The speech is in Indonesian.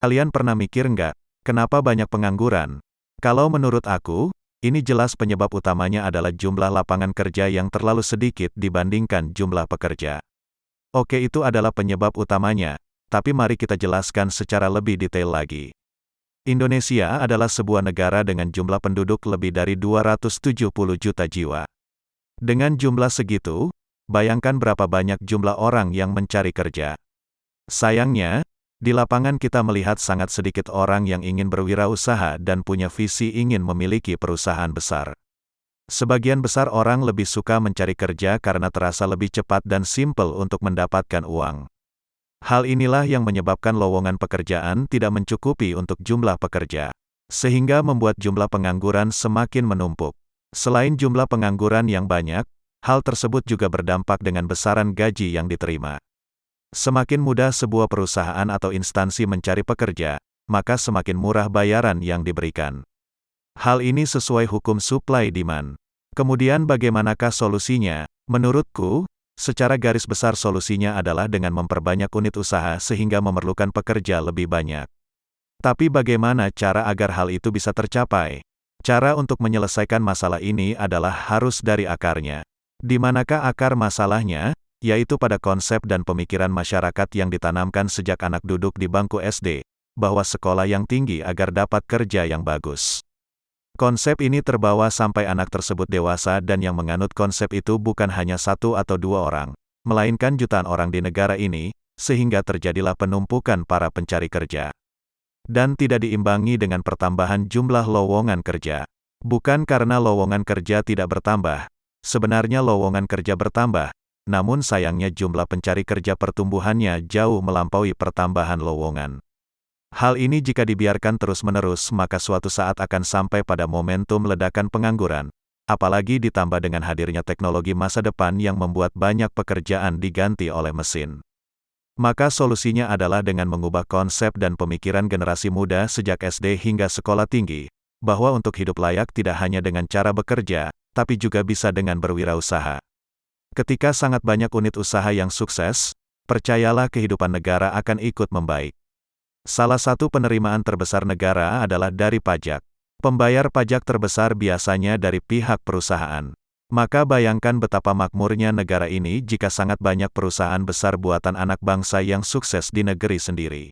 Kalian pernah mikir nggak, kenapa banyak pengangguran? Kalau menurut aku, ini jelas penyebab utamanya adalah jumlah lapangan kerja yang terlalu sedikit dibandingkan jumlah pekerja. Oke, itu adalah penyebab utamanya, tapi mari kita jelaskan secara lebih detail lagi. Indonesia adalah sebuah negara dengan jumlah penduduk lebih dari 270 juta jiwa. Dengan jumlah segitu, bayangkan berapa banyak jumlah orang yang mencari kerja. Sayangnya, di lapangan kita melihat sangat sedikit orang yang ingin berwirausaha dan punya visi ingin memiliki perusahaan besar. Sebagian besar orang lebih suka mencari kerja karena terasa lebih cepat dan simpel untuk mendapatkan uang. Hal inilah yang menyebabkan lowongan pekerjaan tidak mencukupi untuk jumlah pekerja, sehingga membuat jumlah pengangguran semakin menumpuk. Selain jumlah pengangguran yang banyak, hal tersebut juga berdampak dengan besaran gaji yang diterima. Semakin mudah sebuah perusahaan atau instansi mencari pekerja, maka semakin murah bayaran yang diberikan. Hal ini sesuai hukum supply demand. Kemudian bagaimanakah solusinya? Menurutku, secara garis besar solusinya adalah dengan memperbanyak unit usaha sehingga memerlukan pekerja lebih banyak. Tapi bagaimana cara agar hal itu bisa tercapai? Cara untuk menyelesaikan masalah ini adalah harus dari akarnya. Di manakah akar masalahnya? Yaitu pada konsep dan pemikiran masyarakat yang ditanamkan sejak anak duduk di bangku SD, bahwa sekolah yang tinggi agar dapat kerja yang bagus. Konsep ini terbawa sampai anak tersebut dewasa dan yang menganut konsep itu bukan hanya satu atau dua orang, melainkan jutaan orang di negara ini, sehingga terjadilah penumpukan para pencari kerja. Dan tidak diimbangi dengan pertambahan jumlah lowongan kerja. Bukan karena lowongan kerja tidak bertambah, sebenarnya lowongan kerja bertambah, namun sayangnya jumlah pencari kerja pertumbuhannya jauh melampaui pertambahan lowongan. Hal ini jika dibiarkan terus-menerus maka suatu saat akan sampai pada momentum ledakan pengangguran, apalagi ditambah dengan hadirnya teknologi masa depan yang membuat banyak pekerjaan diganti oleh mesin. Maka solusinya adalah dengan mengubah konsep dan pemikiran generasi muda sejak SD hingga sekolah tinggi, bahwa untuk hidup layak tidak hanya dengan cara bekerja, tapi juga bisa dengan berwirausaha. Ketika sangat banyak unit usaha yang sukses, percayalah kehidupan negara akan ikut membaik. Salah satu penerimaan terbesar negara adalah dari pajak. Pembayar pajak terbesar biasanya dari pihak perusahaan. Maka bayangkan betapa makmurnya negara ini jika sangat banyak perusahaan besar buatan anak bangsa yang sukses di negeri sendiri.